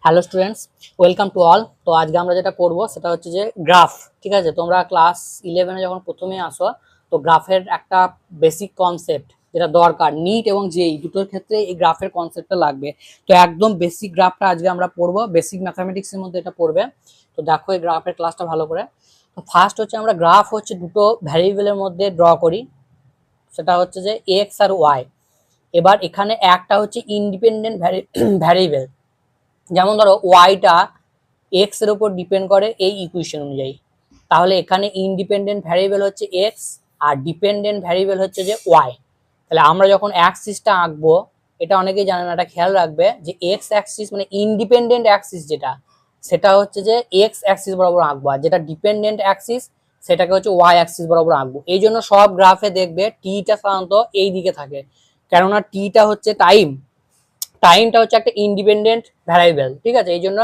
Hello students, welcome to all. তো আজকে আমরা যেটা করব সেটা হচ্ছে যে গ্রাফ। ঠিক আছে, তোমরা ক্লাস 11-এ যখন প্রথমে আসো, তো গ্রাফের একটা বেসিক কনসেপ্ট যেটা দরকার, নিট এবং জেই দুটোর ক্ষেত্রে এই গ্রাফের কনসেপ্টটা লাগবে। তো একদম বেসিক গ্রাফটা আজকে আমরা পড়বো, বেসিক ম্যাথামেটিক্সের মধ্যে এটা পড়বে। তো দেখো এই গ্রাফের ক্লাসটা ভালো করে। তো ফার্স্ট হচ্ছে আমরা গ্রাফ হচ্ছে দুটো ভ্যারিয়েবলের মধ্যে ড্র করি, সেটা হচ্ছে যে এক্স আর ওয়াই। এবার এখানে একটা হচ্ছে ইন্ডিপেন্ডেন্ট ভ্যারিয়েবল, যেমন ধরো ওয়াইটা এক্স এর উপর ডিপেন্ড করে এই ইকুয়েশন অনুযায়ী, তাহলে এখানে ইন্ডিপেন্ডেন্ট ভ্যারিয়েবল হচ্ছে এক্স আর ডিপেন্ডেন্ট ভ্যারিয়েবল হচ্ছে যে ওয়াই। তাহলে আমরা যখন অ্যাক্সিসটা আঁকবো, এটা অনেকেই জানে না, এটা খেয়াল রাখবে যে এক্স অ্যাক্সিস মানে ইন্ডিপেন্ডেন্ট অ্যাক্সিস যেটা, সেটা হচ্ছে যে এক্স অ্যাক্সিস বরাবর আঁকবো, আর যেটা ডিপেন্ডেন্ট অ্যাক্সিস সেটাকে হচ্ছে ওয়াই অ্যাক্সিস বরাবর আঁকবো। এই জন্য সব গ্রাফে দেখবে টিটা সাধারণত এই দিকে থাকে, কেননা টিটা হচ্ছে টাইমটা হচ্ছে একটা ইন্ডিপেন্ডেন্ট ভ্যারিয়েবল। ঠিক আছে, এই জন্য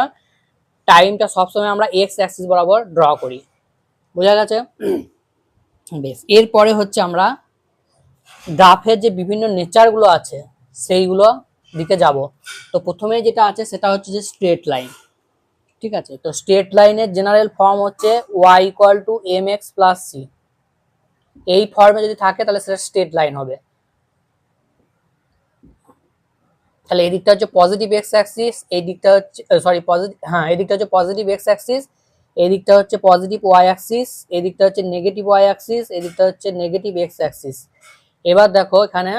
টাইমটা সবসময় আমরা এক্স অ্যাক্সিস বরাবর ড্র করি। বোঝা গেছে? বেশ, এরপরে হচ্ছে আমরা গ্রাফের যে বিভিন্ন নেচারগুলো আছে সেইগুলো দিকে যাব। তো প্রথমে যেটা আছে সেটা হচ্ছে যে স্ট্রেট লাইন। ঠিক আছে, তো স্ট্রেট লাইনের জেনারেল ফর্ম হচ্ছে y equal to m x plus c. এই ফর্মে যদি থাকে তাহলে সেটা স্ট্রেট লাইন হবে। তাহলে এই দিকটা হচ্ছে পজিটিভ এক্স অ্যাক্সিস, এই দিকটা হচ্ছে এই দিকটা হচ্ছে পজিটিভ এক্স অ্যাক্সিস, এই দিকটা হচ্ছে পজিটিভ ওয়াই অ্যাক্সিস, এই দিকটা হচ্ছে নেগেটিভ ওয়াই অ্যাক্সিস, এই দিকটা হচ্ছে নেগেটিভ এক্স অ্যাক্সিস। এবার দেখো এখানে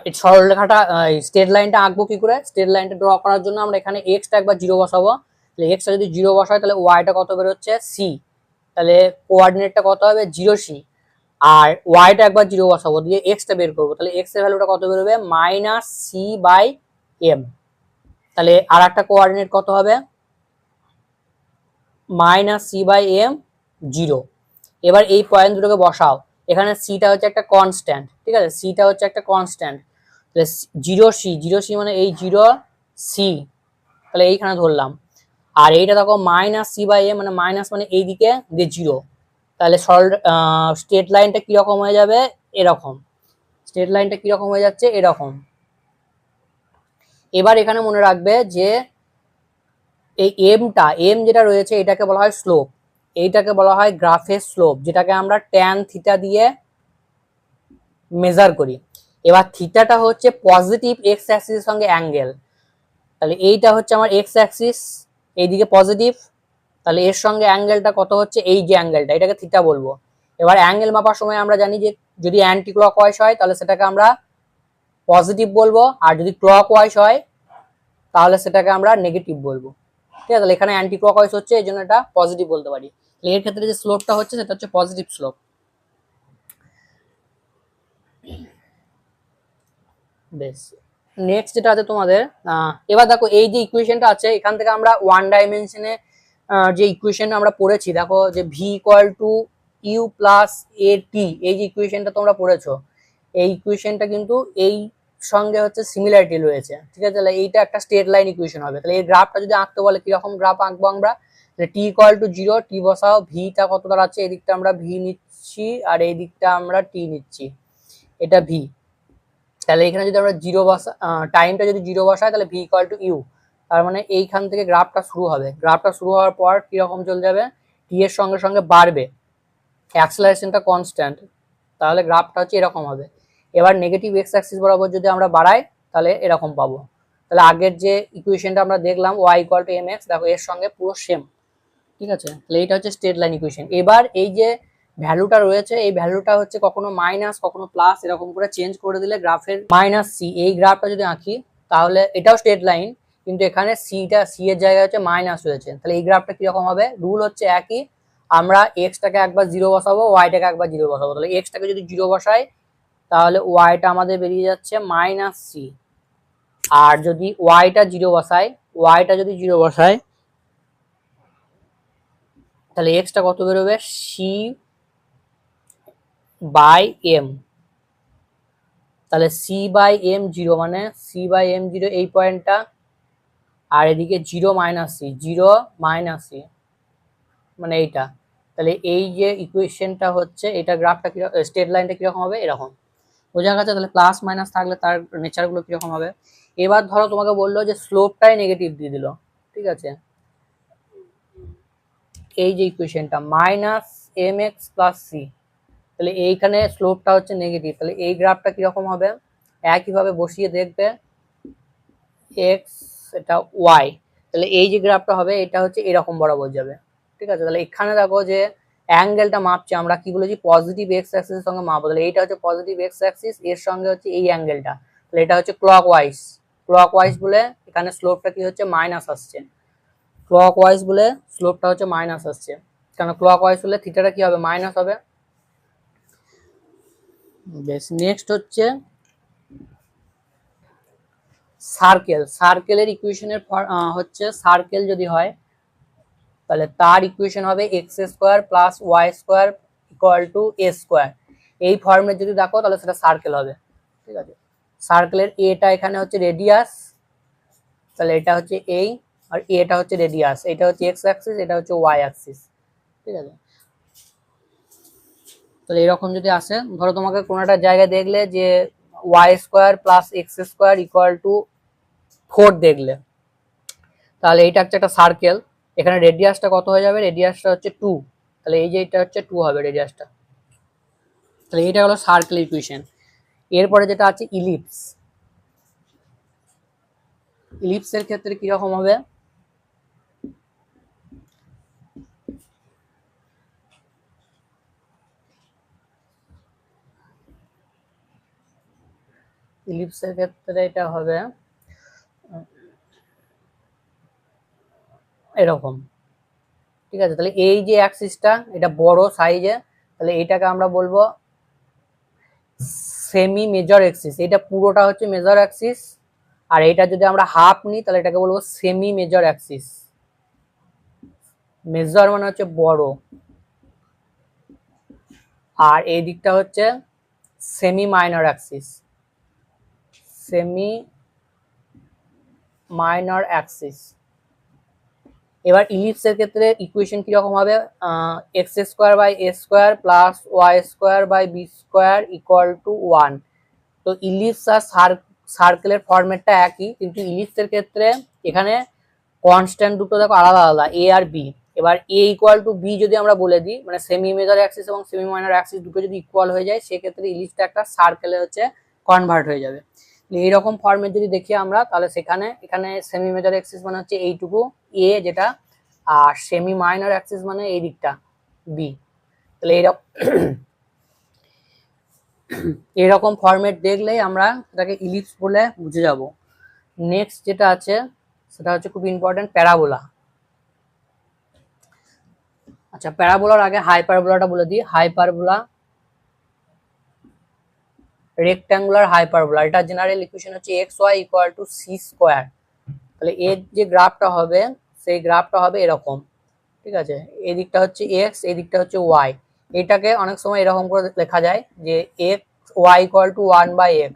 এই সরলরেখাটা, স্ট্রেট লাইনটা আঁকবো কি করে? স্ট্রেট লাইনটা ড্র করার জন্য আমরা এখানে এক্সটা একবার জিরো বসাবো। তাহলে এক্সটা যদি জিরো বসায় তাহলে ওয়াইটা কত বেরোচ্ছে? সি। তাহলে কোঅর্ডিনেটটা কত হবে? Zero C. আর ওয়াইটা একবার জিরো বসাবো, দিয়ে এক্সটা বের করবো, তাহলে এক্স এর ভ্যালুটা কত বেরোবে? Minus c by m. তাহলে আর একটা কোঅর্ডিনেট কত হবে? Minus c by m, zero. এবার এই পয়েন্ট দুটোকে বসাও, এখানে সিটা হচ্ছে একটা কনস্ট্যান্ট। ঠিক আছে, সিটা হচ্ছে একটা কনস্ট্যান্ট, তাহলে জিরো সি মানে এই জিরো সি, তাহলে এইখানে ধরলাম। আর এইটা দেখো মাইনাস সি বাই এম মানে মাইনাস মানে এইদিকে দিয়ে জিরো, তাহলে সরল স্ট্রেট লাইনটা কিরকম হয়ে যাবে? এরকম। স্ট্রেট লাইনটা কিরকম হয়ে যাচ্ছে? এরকম। এবার এখানে মনে রাখবে যে এই এম যেটা রয়েছে এটাকে বলা হয় স্লোপ, এইটাকে বলা হয় গ্রাফের স্লোপ, যেটাকে আমরা ট্যান থিটা দিয়ে মেজার করি। এবার থিটাটা হচ্ছে পজিটিভ এক্স অ্যাক্সিসের সঙ্গে অ্যাঙ্গেল, তাহলে এইটা হচ্ছে আমার এক্স অ্যাক্সিস, এইদিকে পজিটিভ, তাহলে এর সঙ্গে অ্যাঙ্গেলটা কত হচ্ছে? এই যে অ্যাঙ্গেলটা, এটাকে থিটা বলবো। এবার অ্যাঙ্গেল মাপার সময় আমরা জানি যে যদি অ্যান্টি ক্লকওয়াইজ হয় তাহলে সেটাকে আমরা পজিটিভ বলবো, আর যদি ক্লকওয়াইজ হয় তাহলে সেটাকে আমরা নেগেটিভ বলবো। ঠিক আছে, তাহলে এখানে অ্যান্টি ক্লকওয়াইজ হচ্ছে এই জন্য এটা পজিটিভ বলতে পারি। এর ক্ষেত্রে যে স্লোপটা হচ্ছে সেটা হচ্ছে পজিটিভ স্লোপ। বেশ, নেক্সট যেটা আছে তোমাদের, এবার দেখো এই যে ইকুয়েশনটা আছে এখান থেকে আমরা ওয়ান ডাইমেনশনে যে ইকুয়েশন আমরা পড়েছি, দেখো যে V equal to U plus A T, এই যে ইকুয়েশনটা তোমরা পড়েছো, এই ইকুয়েশনটা কিন্তু এই সঙ্গে হচ্ছে সিমিলারিটি রয়েছে। ঠিক আছে, তাহলে এইটা একটা স্ট্রেট লাইন ইকুয়েশন হবে। তাহলে এই গ্রাফটা যদি আঁকতে বলে কিরকম গ্রাফ আঁকবো আমরা? টি ইকুয়াল টু জিরো, টি বসাও, ভিটা কত দাঁড়াচ্ছে? এই দিকটা আমরা ভি নিচ্ছি আর এই দিকটা আমরা টি নিচ্ছি, এটা ভি। তাহলে এখানে যদি আমরা জিরো বসা, টাইমটা যদি জিরো বসাই তাহলে ভি ইকুয়াল টু ইউ, তার মানে এইখান থেকে গ্রাফটা শুরু হবে। গ্রাফটা শুরু হওয়ার পর কিরকম চলে যাবে? টি এর সঙ্গে সঙ্গে বাড়বে, অ্যাক্সেলারেশনটা কনস্ট্যান্ট, তাহলে গ্রাফটা হচ্ছে এরকম হবে। এবার নেগেটিভ এক্স অ্যাক্সিস বরাবর যদি আমরা বাড়াই তাহলে এরকম পাবো। তাহলে আগের যে ইকুয়েশনটা আমরা দেখলাম y equal to m x, দেখো এর সঙ্গে পুরো সেম। ঠিক আছে, তাহলে এইটা হচ্ছে স্ট্রেট লাইন ইকুয়েশন। এবার এই যে ভ্যালুটা রয়েছে এই ভ্যালুটা হচ্ছে কখনো মাইনাস কখনো প্লাস, এরকম করে চেঞ্জ করে দিলে গ্রাফের মাইনাস সি, এই গ্রাফটা যদি আঁকি তাহলে এটাও স্ট্রেট লাইন, কিন্তু এখানে সি এর জায়গায় হচ্ছে মাইনাস হয়েছে। তাহলে এই গ্রাফটা কিরকম হবে? রুল হচ্ছে একই, আমরা এক্সটাকে একবার জিরো বসাবো, ওয়াইটাকে একবার জিরো বসাবো। তাহলে এক্সটাকে যদি জিরো বসাই তাহলে ওয়াইটা আমাদের বেরিয়ে যাচ্ছে মাইনাস সি, আর যদি ওয়াইটা যদি জিরো বসাই তাহলে এক্সটা কত বেরোবে? C by m. তাহলে সি বাই এম জিরো মানে সি বাই এম জিরো এই পয়েন্টটা, আর এদিকে zero minus c, zero minus c মানে এইটা। তাহলে এই যে ইকুয়েশনটা হচ্ছে এটা গ্রাফটা কি, স্ট্রেট লাইনটা কিরকম হবে? এরকম। বোঝা গেছে? তাহলে প্লাস মাইনাস থাকলে তার নেচারগুলো কিরকম হবে? এবার ধরো তোমাকে বললো যে স্লোপটাই নেগেটিভ দিয়ে দিল, ঠিক আছে, এই যে ইকুয়েশনটা minus M x plus C, তাহলে এইখানে স্লোপটা হচ্ছে নেগেটিভ, তাহলে এই গ্রাফটা কিরকম হবে, একইভাবে বসিয়ে দেখবে এক্স এটা ওয়াই, তাহলে এই যে গ্রাফটা হবে এটা হচ্ছে এরকম বরাবর যাবে, ঠিক আছে। তাহলে এখানে দেখো যে অ্যাঙ্গেলটা মাপছে আমরা কি বলেছি, পজিটিভ এক্স অ্যাক্সিসের সঙ্গে মাপবো, তাহলে এইটা হচ্ছে পজিটিভ এক্স অ্যাক্সিস, এর সঙ্গে হচ্ছে এই অ্যাঙ্গেলটা, তাহলে এটা হচ্ছে ক্লকওয়াইজ বলে এখানে স্লোপটা কি হচ্ছে মাইনাস আসছে, ক্লকওয়াইজ বলে স্লোপটা হচ্ছে মাইনাস আসছে, কারণ ক্লকওয়াইজ হলে থিটাটা কি হবে মাইনাস হবে। বেশ, নেক্সট হচ্ছে সার্কেলের ইকুয়েশনের হচ্ছে সার্কেল যদি হয় তাহলে তার ইকুয়েশন হবে x square plus y square equal to a square, এই ফর্মে যদি দেখো তাহলে সেটা সার্কেল হবে, ঠিক আছে। সার্কেলের এটা এখানে হচ্ছে রেডিয়াস, তাহলে এটা হচ্ছে এই, আর এটা হচ্ছে রেডিয়াস, এটা হচ্ছে এক্স অ্যাক্সিস, এটা হচ্ছে ওয়াই অ্যাক্সিস, ঠিক আছে। তাহলে এরকম যদি আসে, ধরো তোমাকে কোনো একটা জায়গায় দেখলে যে y square plus x square equal to 4 দেখলে, তাহলে এইটা হচ্ছে একটা সার্কেল, এখানে রেডিয়াসটা কত হয়ে যাবে, রেডিয়াসটা হচ্ছে 2, তাহলে এই যে এটা হচ্ছে 2 হবে রেডিয়াসটা, তাহলে এটা হলো সার্কেল ইকুয়েশন। এরপরে যেটা আছে ইলিপসের ক্ষেত্রে কিরকম হবে, ইলিপসের ক্ষেত্রে এটা হবে এরকম, ঠিক আছে। তাহলে এই যে অ্যাক্সিসটা এটা বড় সাইজে, তাহলে এটাকে আমরা বলবো সেমি মেজর অ্যাক্সিস, এটা পুরোটা হচ্ছে মেজর অ্যাক্সিস, আর এটা যদি আমরা হাফ নিই তাহলে এটাকে বলবো সেমি মেজর অ্যাক্সিস, মেজর মানে হচ্ছে বড়, আর এই দিকটা হচ্ছে semi minor axis, semi minor axis. এবার ইলিপসের ক্ষেত্রে ইকুয়েশন কিরকম হবে, x square by a square plus y square by b square equal to 1, তো ইলিপস আর সার্কেলের ফরম্যাটটা একই, কিন্তু ইলিপসের ক্ষেত্রে এখানে কনস্ট্যান্ট দুটো দেখো আলাদা আলাদা, এ আর বি। এবার এ ইকুয়াল টু বি যদি আমরা বলে দিই, মানে সেমি মেজর অ্যাক্সিস এবং সেমি মাইনর অ্যাক্সিস দুটো যদি ইকুয়াল হয়ে যায়, সেক্ষেত্রে ইলিপসটা একটা সার্কেলে হচ্ছে কনভার্ট হয়ে যাবে। এইরকম ফর্মেট যদি দেখি আমরা, তাহলে এখানে সেমি মেজর অ্যাক্সিস মানে হচ্ছে এইটুকু এ যেটা, আর সেমি মাইনর অ্যাক্সিস মানে এই দিকটা বি, তাহলে এইরকম এরকম ফরম্যাট দেখলেই আমরা এটাকে ইলিপস বলে বুঝে যাব। নেক্সট যেটা আছে সেটা হচ্ছে খুব ইম্পর্টেন্ট, প্যারাবোলা। আচ্ছা, প্যারাবোলার আগে হাইপারবোলাটা বলে দিই। হাইপারবোলা, রেক্ট্যাঙ্গুলার হাইপারবোলা, এটা জেনারেল ইকুয়েশন হচ্ছে x y equal to c square, তাহলে এর যে গ্রাফটা হবে সেই গ্রাফটা হবে এরকম, ঠিক আছে। এই দিকটা হচ্ছে এক্স, এই দিকটা হচ্ছে ওয়াই, এটাকে অনেক সময় এরকম করে লেখা যায় যে x y equal two 1/x,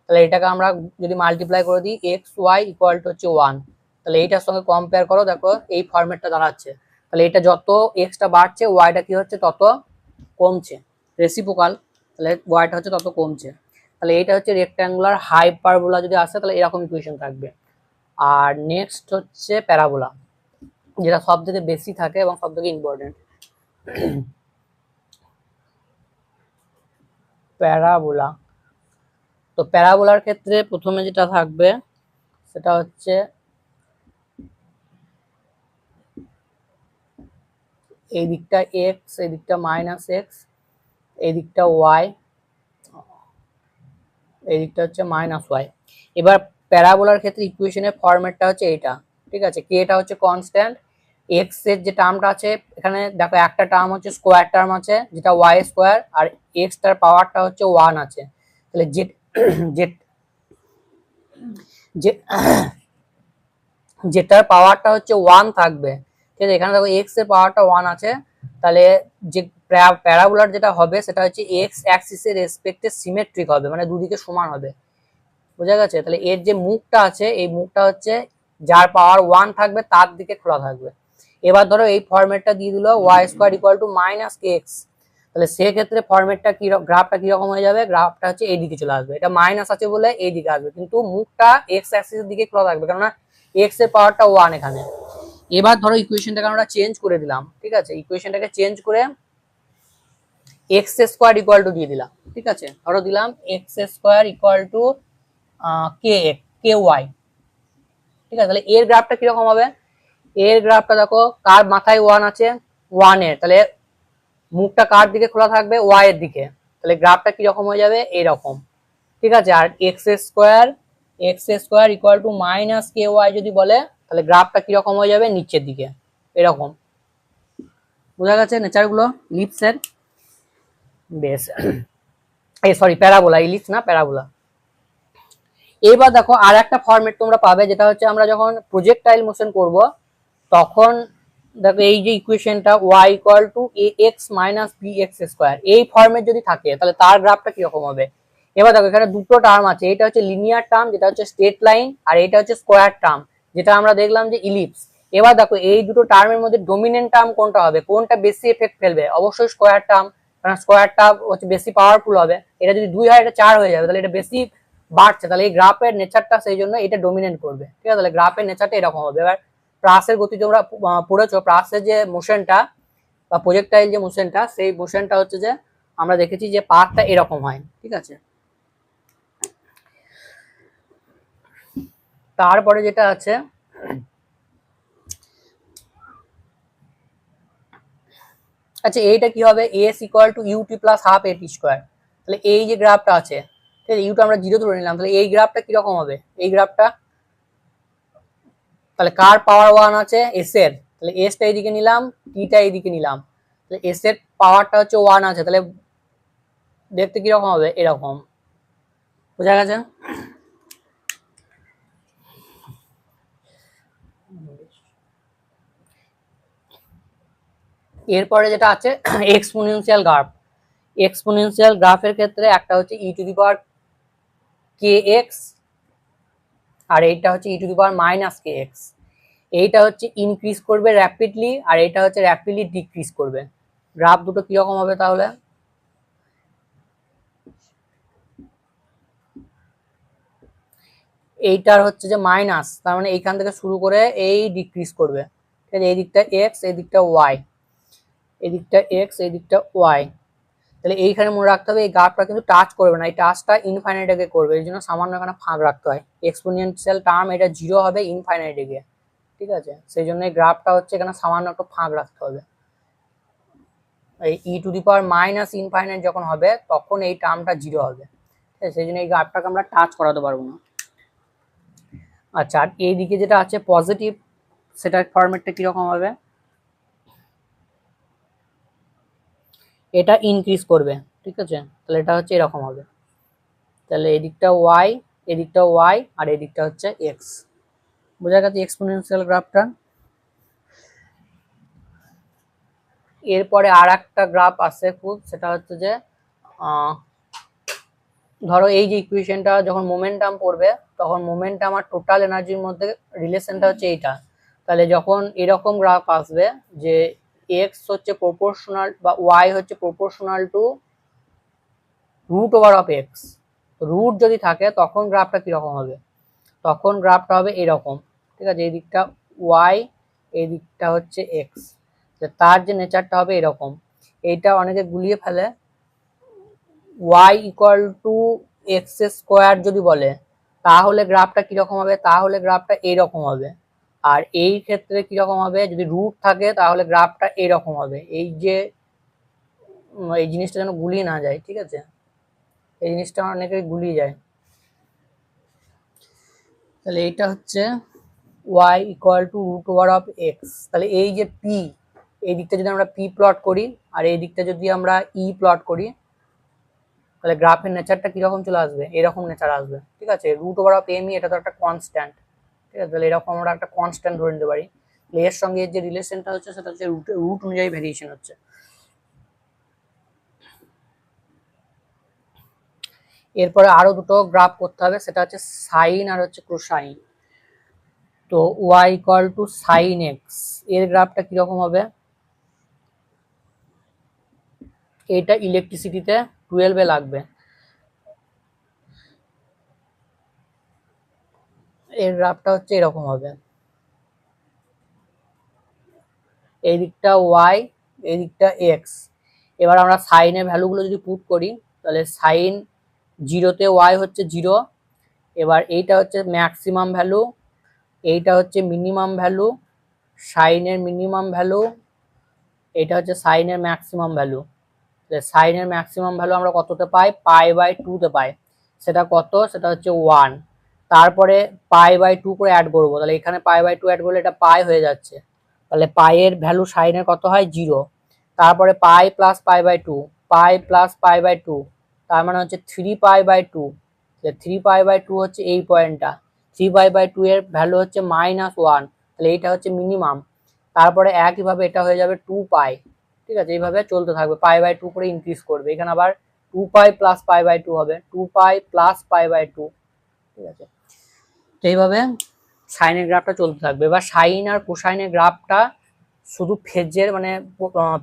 তাহলে এটাকে আমরা যদি মাল্টিপ্লাই করে দিই এক্স ওয়াই ইকুয়াল টু হচ্ছে 1, তাহলে এইটার সঙ্গে কম্পেয়ার করো, দেখো এই ফরম্যাটটা দাঁড়াচ্ছে, তাহলে এটা যত এক্সটা বাড়ছে ওয়াইটা কি হচ্ছে তত কমছে, রেসিপ্রোকাল, তাহলে ওয়াইটা হচ্ছে তত কমছে, তাহলে এইটা হচ্ছে রেক্ট্যাঙ্গুলার হাইপারবোলা যদি আসে তাহলে এরকম ইকুয়েশন থাকবে। আর নেক্সট হচ্ছে প্যারাবোলা, যেটা সব থেকে বেশি থাকে এবং সব থেকে ইম্পর্টেন্ট, প্যারাবোলা। তো প্যারাবোলার ক্ষেত্রে প্রথমে যেটা থাকবে সেটা হচ্ছে এই দিকটা এক্স, এই দিকটা মাইনাস এক্স, এই দিকটা ওয়াই, এই দিকটা হচ্ছে মাইনাস ওয়াই। এবার প্যারাবোলার ক্ষেত্রে ইকুয়েশনের ফরম্যাটটা হচ্ছে এইটা, ঠিক আছে। কে এটা হচ্ছে কনস্ট্যান্ট, এক্স এর যে টার্মটা আছে এখানে দেখো একটা টার্ম হচ্ছে স্কোয়ার টার্ম আছে যেটা ওয়াই স্কোয়ার, আর এক্স টার পাওয়ারটা হচ্ছে 1 আছে, তাহলে যেটার পাওয়ারটা হচ্ছে 1 থাকবে, ঠিক আছে। এখানে দেখো এক্স এর পাওয়ারটা 1 আছে, তাহলে যে প্যারাবোলার যেটা হবে সেটা হচ্ছে এক্স অ্যাক্সিসের রেসপেক্টে সিমেট্রিক হবে, মানে দুদিকে সমান হবে, বোঝা গেছে। তাহলে এর যে মুখটা আছে এই মুখটা হচ্ছে যার পাওয়ার 1 থাকবে তার দিকে খোলা থাকবে। এবার ধরো এই ফরম্যাটটা দিয়ে দিল y square equal to minus K x, তাহলে সেক্ষেত্রে ফরম্যাটটা কি, গ্রাফটা কিরকম হয়ে যাবে, গ্রাফটা হচ্ছে এইদিকে চলে আসবে, এটা মাইনাস আছে বলে এইদিকে আসবে, কিন্তু মুখটা এক্স অ্যাক্সিসের দিকে খোলা থাকবে, কেননা এক্স এর পাওয়ারটা 1 এখানে। এবার ধরো ইকুয়েশনটাকে আমরা চেঞ্জ করে দিলাম, ঠিক আছে, ইকুয়েশনটাকে চেঞ্জ করে এক্স স্কোয়ার ইকুয়াল টু দিয়ে দিলাম, ঠিক আছে, ধরো দিলাম x square equal to k y, ঠিক আছে। তাহলে এর গ্রাফটা কিরকম হবে, এর গ্রাফটা দেখো কার মাথায় 1 আছে, 1 এর, তাহলে মুখটা কার দিকে খোলা থাকবে, ওয়াই এর দিকে, তাহলে গ্রাফটা কিরকম হয়ে যাবে, এরকম, ঠিক আছে। আর X square equal to minus K Y যদি বলে, তাহলে গ্রাফটা কিরকম হয়ে যাবে, নিচের দিকে এরকম। বোঝা গেছে নেচারগুলো লিপসের, বেশ এই সরি প্যারাবোলা, ইলিপস না প্যারাবোলা। এবার দেখো আর একটা ফরম্যাট তোমরা পাবে, যেটা হচ্ছে আমরা যখন প্রজেক্টাইল মোশন করব তখন দেখো এই যে ইকুয়েশনটা y equal two ax minus bx square, এই ফর্মেট যদি থাকে তাহলে তার গ্রাফটা কিরকম হবে। এবার দেখো এখানে দুটো টার্ম আছে, এটা হচ্ছে লিনিয়ার টার্ম যেটা হচ্ছে স্ট্রেট লাইন, আর এটা হচ্ছে স্কোয়ার টার্ম যেটা আমরা দেখলাম যে ইলিপস। এবার দেখো এই দুটো টার্মের মধ্যে ডমিনেন্ট টার্ম কোনটা হবে, কোনটা বেশি এফেক্ট ফেলবে, অবশ্যই স্কোয়ার টার্ম, কারণ স্কোয়ার টার্ম হচ্ছে বেশি পাওয়ারফুল হবে। এটা যদি 2 হয় এটা 4 হয়ে যাবে, তাহলে এটা বেশি বাড়ছে, তাহলে এই গ্রাফের নেচারটা সেই জন্য এটা ডমিনেন্ট করবে, ঠিক আছে। তাহলে গ্রাফের নেচারটা এরকম হবে। এবার প্রাসের গতি তোমরা পড়েছো, প্রাসের যে মোশনটা বা প্রজেক্টাইল যে মোশনটা, সেই মোশনটা হচ্ছে যে আমরা দেখেছি যে পাথটা এরকম হয়, ঠিক আছে। তারপরে যেটা আছে আচ্ছা এইটা কি হবে, s equal to u t plus half a t square, তাহলে এই যে গ্রাফটা আছে, ঠিক আছে, ইউটা আমরা 0 ধরে নিলাম, তাহলে এই গ্রাফটা কিরকম হবে, এই গ্রাফটা তাহলে কার পাওয়ার 1 আছে, এস এর, তাহলে এসটা এইদিকে নিলাম, টিটা এইদিকে নিলাম, তাহলে এস এর পাওয়ারটা হচ্ছে 1 আছে, তাহলে দেখতে কিরকম হবে, এরকম। বোঝা গেছে। এরপরে যেটা আছে এক্সপোনেনশিয়াল গ্রাফ, এক্সপোনেনশিয়াল গ্রাফের ক্ষেত্রে একটা হচ্ছে E to the power K x, আর এইটা হচ্ছে E to the power minus K X. এইটা হচ্ছে ইনক্রিজ করবে র্যাপিডলি, আর এটা হচ্ছে র্যাপিডলি ডিক্রিজ করবে। গ্রাফ দুটো কিরকম হবে তাহলে, এইটার হচ্ছে যে মাইনাস, তার মানে এইখান থেকে শুরু করে এই ডিক্রিজ করবে, ঠিক আছে, এই দিকটা এক্স, এই দিকটা ওয়াই, এই দিকটা এক্স, এই দিকটা ওয়াই। তাহলে এইখানে মনে রাখতে হবে এই গ্রাফটা কিন্তু টাচ করবে না, এই টাচটা ইনফাইনাইট আগে করবে, এই জন্য সামান্য এখানে ফাঁক রাখতে হয়। এক্সপোনেনশিয়াল টার্ম এটা 0 হবে ইনফাইনাইট গিয়ে, ঠিক আছে, সেই জন্য এই গ্রাফটা হচ্ছে এখানে সামান্য একটু ফাঁক রাখতে হবে। এই E to the power minus infinite যখন হবে তখন এই টার্মটা 0 হবে, ঠিক আছে, সেই জন্য এই গ্রাফটাকে আমরা টাচ করাতে পারবো না। আচ্ছা আর এইদিকে যেটা আছে পজিটিভ, সেটার ফরম্যাটটা কিরকম হবে, এটা ইনক্রিজ করবে, ঠিক আছে, তাহলে এটা হচ্ছে এরকম হবে, তাহলে এদিকটা ওয়াই, এদিকটা ওয়াই, আর এদিকটা হচ্ছে এক্স। বোঝা গেছে এক্সপোনেনশিয়াল গ্রাফটা। এরপরে আর একটা গ্রাফ আছে খুব, সেটা হচ্ছে যে ধরো এই যে ইকুয়েশনটা যখন মোমেন্টাম পড়বে তখন মোমেন্টাম আর টোটাল এনার্জির মধ্যে রিলেশনটা হচ্ছে এইটা, তাহলে যখন এরকম গ্রাফ আসবে যে এক্স হচ্ছে প্রপোর্শনাল বা ওয়াই হচ্ছে proportional to root over of x, root যদি থাকে তখন গ্রাফটা কিরকম হবে, তখন গ্রাফটা হবে এরকম, ঠিক আছে, এই দিকটা ওয়াই, এই দিকটা হচ্ছে এক্স, তার যে নেচারটা হবে এরকম। এইটা অনেকে গুলিয়ে ফেলে, y equal to x square যদি বলে তাহলে গ্রাফটা কিরকম হবে, তাহলে গ্রাফটা এইরকম হবে। আর এই ক্ষেত্রে কিরকম হবে, যদি রুট থাকে তাহলে গ্রাফটা এরকম হবে। এই যে এই জিনিসটা যেন গুলিয়ে না যায়, ঠিক আছে, এই জিনিসটা অনেকে গুলিয়ে যায়। তাহলে এইটা হচ্ছে y equal to root over of x, তাহলে এই যে পি, এই দিকটা যদি আমরা পি প্লট করি আর এই দিকটা যদি আমরা ই প্লট করি তাহলে গ্রাফের নেচারটা কিরকম চলে আসবে, এরকম নেচার আসবে, ঠিক আছে। Root over of m e এটা তো একটা কনস্ট্যান্ট, ঠিক আছে, তাহলে এরকম আমরা একটা কনস্ট্যান্ট ধরে নিতে পারি। এর সঙ্গে যে রিলেশনটা হচ্ছে সেটা হচ্ছে রুট অনুযায়ী ভেরিয়েশন হচ্ছে। এরপরে আরো দুটো গ্রাফ করতে হবে, সেটা হচ্ছে সাইন আর হচ্ছে কোসাইন। তো y equal to sine x, এর গ্রাফটা কিরকম হবে, এইটা ইলেকট্রিসিটিতে 12 লাগবে। এর গ্রাফটা হচ্ছে এরকম হবে, এই দিকটা ওয়াই, এই দিকটা এক্স। এবার আমরা সাইনের ভ্যালুগুলো যদি পুট করি তাহলে সাইন 0-তে ওয়াই হচ্ছে 0, এবার এইটা হচ্ছে ম্যাক্সিমাম ভ্যালু, এইটা হচ্ছে মিনিমাম ভ্যালু, সাইনের মিনিমাম ভ্যালু, এটা হচ্ছে সাইনের ম্যাক্সিমাম ভ্যালু। সাইনের ম্যাক্সিমাম ভ্যালু আমরা কততে পাই, π/2 পাই। সেটা কত, সেটা হচ্ছে 1। তারপরে π/2 করে অ্যাড করবো, তাহলে এখানে π/2 অ্যাড করলে এটা পাই হয়ে যাচ্ছে, তাহলে পাইয়ের ভ্যালু সাইনের কত হয় 0। তারপরে পাই প্লাস π/2, পাই প্লাস π/2, তার মানে হচ্ছে 3π/2। 3π/2 হচ্ছে এই পয়েন্টটা, 3π/2 এর ভ্যালু হচ্ছে -1, তাহলে এইটা হচ্ছে মিনিমাম। তারপরে একইভাবে এটা হয়ে যাবে 2π। ঠিক আছে, এইভাবে চলতে থাকবে, π/2 করে ইনক্রিজ করবে। এখানে আবার 2π প্লাস π/2 হবে, 2π প্লাস π/2। ঠিক আছে, তো এইভাবে সাইনের গ্রাফটা চলতে থাকবে। এবার সাইন আর কোসাইনের গ্রাফটা শুধু ফেজের মানে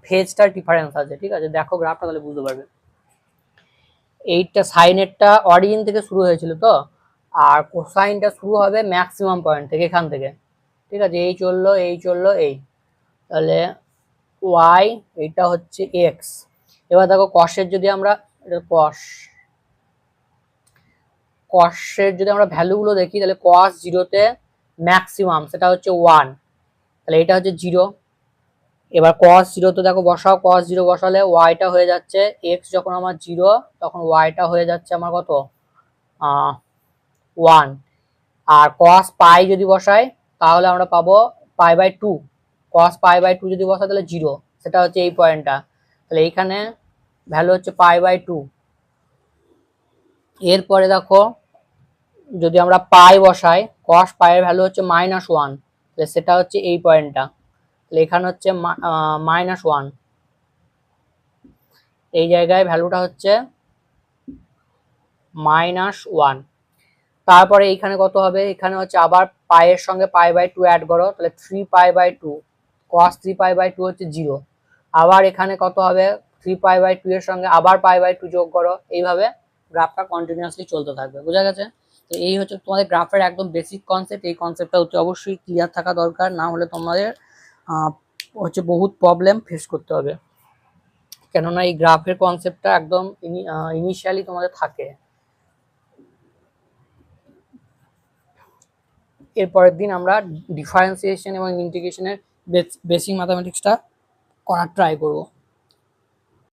ফেজটার ডিফারেন্স আছে। ঠিক আছে, দেখো গ্রাফটা তাহলে বুঝতে পারবে। এইটা সাইনেরটা অরিজিন থেকে শুরু হয়েছিল তো, আর কোসাইনটা শুরু হবে ম্যাক্সিমাম পয়েন্ট থেকে, এখান থেকে। ঠিক আছে, এই চললো এই চললো এই, তাহলে ওয়াই, এটা হচ্ছে এক্স। এবার দেখো কসের যদি আমরা কসের যদি আমরা ভ্যালুগুলো দেখি, তাহলে কস 0-তে ম্যাক্সিমাম সেটা হচ্ছে 1, তাহলে এটা হচ্ছে 0। এবার cos 0 তো দেখো বসাও, cos 0 বসালে ওয়াইটা হয়ে যাচ্ছে x, যখন আমার 0 তখন ওয়াইটা হয়ে যাচ্ছে আমার কত 1। আর cos পাই যদি বসাই তাহলে আমরা পাবো π/2, cos π/2 যদি বসাই তাহলে 0, সেটা হচ্ছে এই পয়েন্টটা। তাহলে এইখানে ভ্যালু হচ্ছে π/2। এরপরে দেখো যদি আমরা পাই বসাই, cos পাই এর ভ্যালু হচ্ছে -1, তাহলে সেটা হচ্ছে এই পয়েন্টটা। তাহলে এখানে হচ্ছে -1, এই জায়গায় ভ্যালুটা হচ্ছে -1। তারপরে এইখানে কত হবে, এখানে হচ্ছে আবার পাইয়ের সঙ্গে π/2 অ্যাড করো, তাহলে 3π/2, cos 3π/2 হচ্ছে 0। আবার এখানে কত হবে, 3π/2 এর সঙ্গে আবার π/2 যোগ করো, এইভাবে গ্রাফটা কন্টিনিউয়াসলি চলতে থাকবে। বোঝা গেছে? তো এই হচ্ছে তোমাদের গ্রাফের একদম বেসিক কনসেপ্ট। এই কনসেপ্টটা অতি অবশ্যই ক্লিয়ার থাকা দরকার, না হলে তোমাদের হচ্ছে বহুত প্রবলেম ফেস করতে হবে। কেননা এই গ্রাফের কনসেপ্টটা একদম ইনিশিয়ালি তোমাদের থাকে। এরপরের দিন আমরা ডিফারেন্সিয়েশন এবং ইন্টিগ্রেশনের বেসিক ম্যাথামেটিক্সটা করার ট্রাই করব।